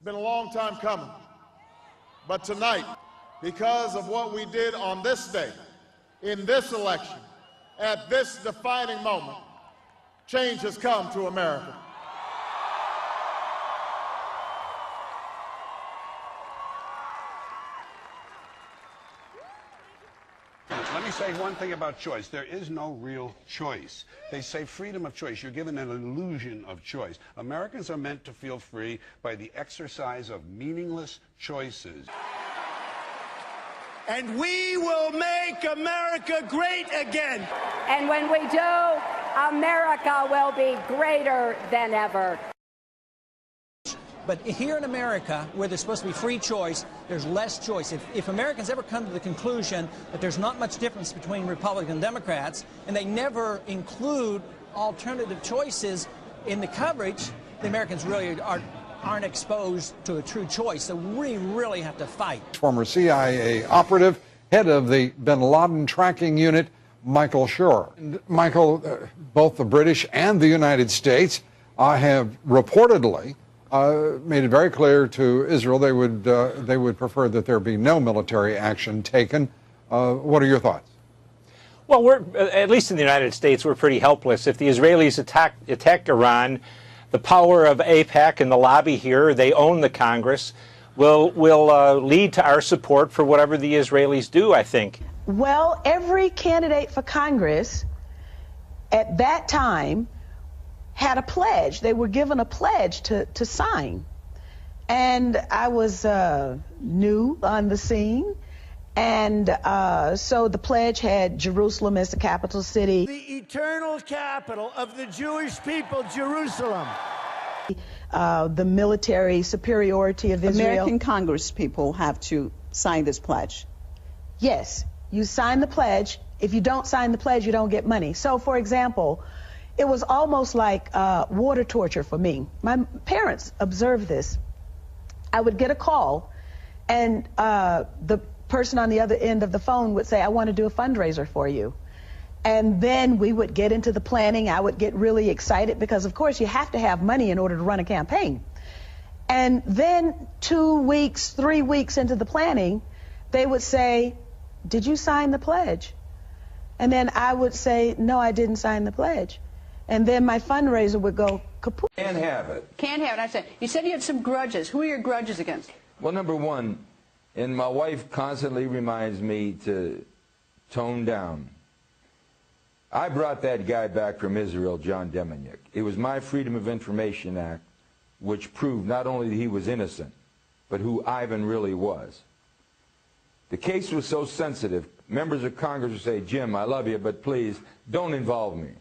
been a long time coming. But tonight, because of what we did on this day, in this election, at this defining moment, change has come to America. Let me say one thing about choice. There is no real choice. They say freedom of choice. You're given an illusion of choice. Americans are meant to feel free by the exercise of meaningless choices. And we will make America great again. And when we do, America will be greater than ever. But here in America, where there's supposed to be free choice, there's less choice. If Americans ever come to the conclusion that there's not much difference between Republicans and Democrats, and they never include alternative choices in the coverage, the Americans really aren't exposed to a true choice. So we really have to fight. Former CIA operative, head of the bin Laden tracking unit, Michael Schur. And Michael, both the British and the United States have reportedly made it very clear to Israel they would prefer that there be no military action taken. What are your thoughts? Well, we're at least in the United States, we're pretty helpless. If the Israelis attack Iran, the power of AIPAC and the lobby here, they own the Congress, will lead to our support for whatever the Israelis do, I think. Well, every candidate for Congress at that time had a pledge. They were given a pledge to sign. And I was new on the scene. And so the pledge had Jerusalem as the capital city. The eternal capital of the Jewish people, Jerusalem. The military superiority of Israel. American Congress people have to sign this pledge. Yes, you sign the pledge. If you don't sign the pledge, you don't get money. So, for example, it was almost like water torture for me. My parents observed this. I would get a call, and the person on the other end of the phone would say, I want to do a fundraiser for you. And then we would get into the planning. I would get really excited because, of course, you have to have money in order to run a campaign. And then 2 weeks, 3 weeks into the planning, they would say, did you sign the pledge? And then I would say, no, I didn't sign the pledge. And then my fundraiser would go kaput. Can't have it. Can't have it. I said, you said you had some grudges. Who are your grudges against? Well, number one, and my wife constantly reminds me to tone down. I brought that guy back from Israel, John Deminick. It was my Freedom of Information Act which proved not only that he was innocent, but who Ivan really was. The case was so sensitive, members of Congress would say, Jim, I love you, but please don't involve me.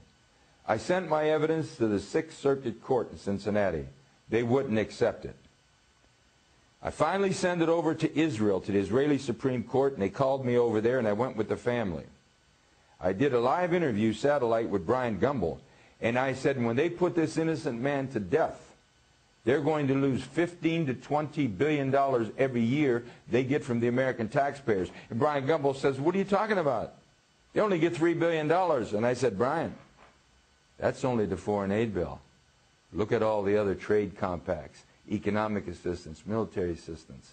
I sent my evidence to the Sixth Circuit Court in Cincinnati. They wouldn't accept it. I finally sent it over to Israel, to the Israeli Supreme Court, and they called me over there, and I went with the family. I did a live interview, satellite, with Brian Gumbel, and I said, when they put this innocent man to death, they're going to lose $15 to $20 billion every year they get from the American taxpayers. And Brian Gumbel says, what are you talking about? They only get $3 billion. And I said, Brian, that's only the foreign aid bill. Look at all the other trade compacts, economic assistance, military assistance.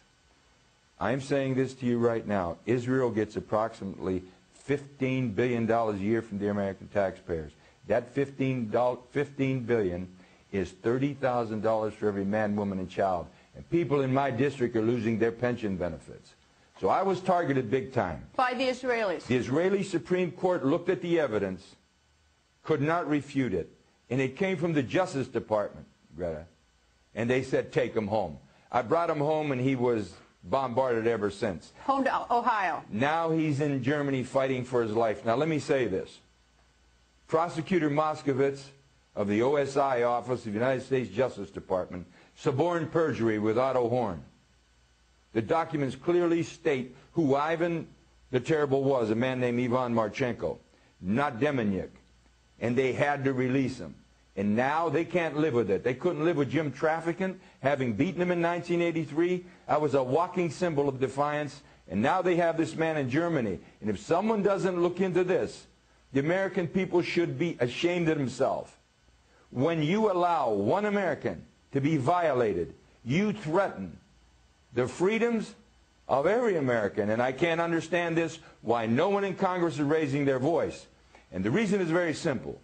I'm saying this to you right now. Israel gets approximately $15 billion a year from the American taxpayers. That $15 billion is $30,000 for every man, woman, and child. And people in my district are losing their pension benefits. So I was targeted big time. By the Israelis. The Israeli Supreme Court looked at the evidence, could not refute it. And it came from the Justice Department, Greta. And they said, take him home. I brought him home, and he was bombarded ever since. Home to Ohio. Now he's in Germany fighting for his life. Now let me say this. Prosecutor Moskowitz of the OSI Office of the United States Justice Department suborned perjury with Otto Horn. The documents clearly state who Ivan the Terrible was, a man named Ivan Marchenko, not Deminick. And they had to release him. And now they can't live with it. They couldn't live with Jim Traficant, having beaten him in 1983. I was a walking symbol of defiance. And now they have this man in Germany. And if someone doesn't look into this, the American people should be ashamed of themselves. When you allow one American to be violated You threaten the freedoms of every American, and I can't understand this, why no one in Congress is raising their voice. And the reason is very simple.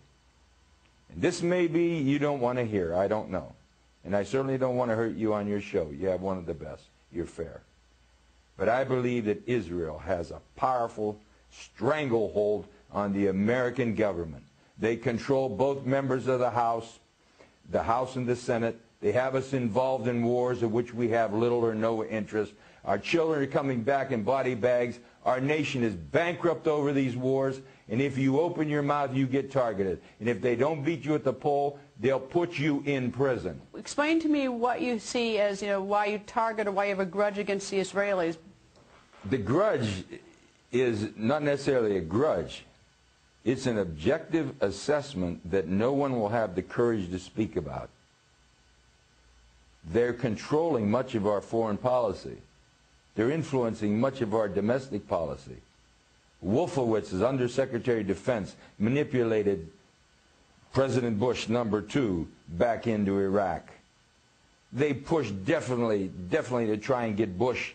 And this may be you don't want to hear, I don't know. And I certainly don't want to hurt you on your show. You have one of the best. You're fair. But I believe that Israel has a powerful stranglehold on the American government. They control both members of the House and the Senate. They have us involved in wars of which we have little or no interest. Our children are coming back in body bags. Our nation is bankrupt over these wars. And if you open your mouth, you get targeted. And if they don't beat you at the poll, they'll put you in prison. Explain to me what you see as, why you target or why you have a grudge against the Israelis. The grudge is not necessarily a grudge. It's an objective assessment that no one will have the courage to speak about. They're controlling much of our foreign policy. They're influencing much of our domestic policy. Wolfowitz, as Undersecretary of Defense, manipulated President Bush #2 back into Iraq. They pushed definitely to try and get Bush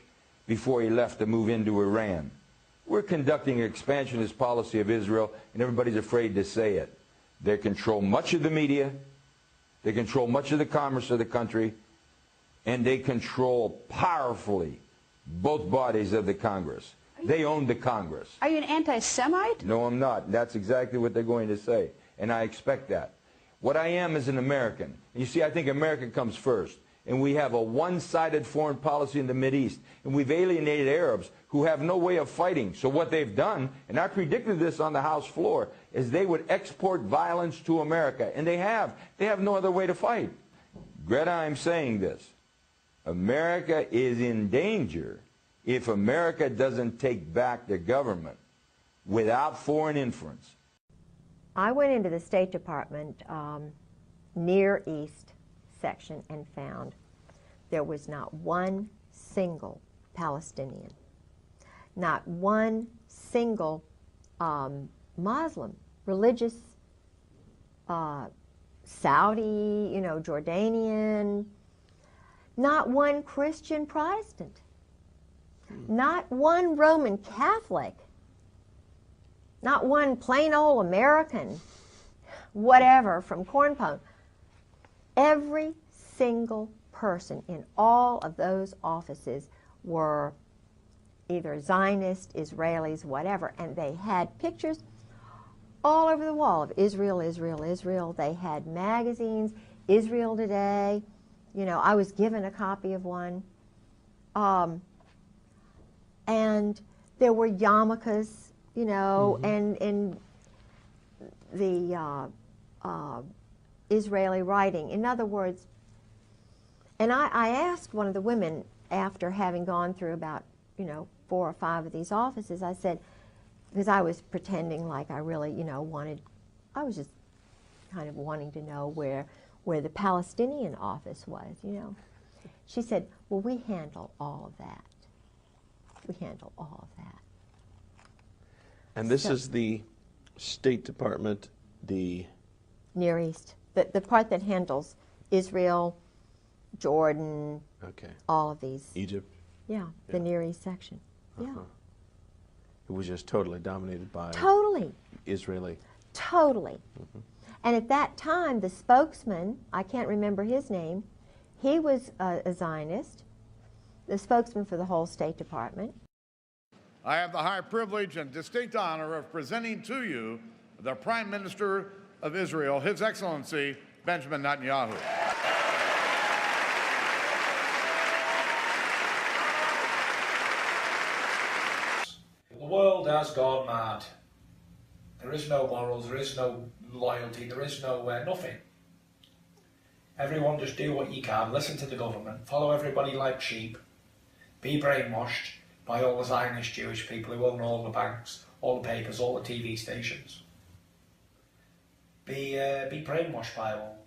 before he left to move into Iran. We're conducting an expansionist policy of Israel, and everybody's afraid to say it. They control much of the media, they control much of the commerce of the country, and they control powerfully both bodies of the Congress. They own the Congress. Are you an anti-Semite? No, I'm not. That's exactly what they're going to say, and I expect that. What I am is an American. And you see, I think America comes first. And we have a one-sided foreign policy in the Mideast. And we've alienated Arabs who have no way of fighting. So what they've done, and I predicted this on the House floor, is they would export violence to America. And they have. They have no other way to fight. Greta, I'm saying this. America is in danger if America doesn't take back the government without foreign influence. I went into the State Department Near East section and found there was not one single Palestinian, not one single Muslim, religious, Saudi, Jordanian, not one Christian Protestant, not one Roman Catholic, not one plain old American, whatever, from Corn Pone. Every single person in all of those offices were either Zionist, Israelis, whatever, and they had pictures all over the wall of Israel, Israel, Israel. They had magazines, Israel Today. I was given a copy of one. And there were yarmulkes, and the Israeli writing. In other words, and I asked one of the women after having gone through about, 4 or 5 of these offices, I said, because I was pretending like I really, I was just kind of wanting to know where the Palestinian office was, She said, well, we handle all of that. We handle all of that. And this is the State Department, the Near East. The part that handles Israel, Jordan, all of these. Egypt? Yeah, the Near East section. Yeah. It was just totally dominated by Israeli. Totally. And at that time, the spokesman, I can't remember his name, he was a Zionist, the spokesman for the whole State Department. I have the high privilege and distinct honor of presenting to you the Prime Minister of Israel, His Excellency Benjamin Netanyahu. The world has gone mad. There is no morals, there is no loyalty, there is no nothing. Everyone just do what you can, listen to the government, follow everybody like sheep, be brainwashed by all the Zionist Jewish people who own all the banks, all the papers, all the TV stations. Be brainwashed by all.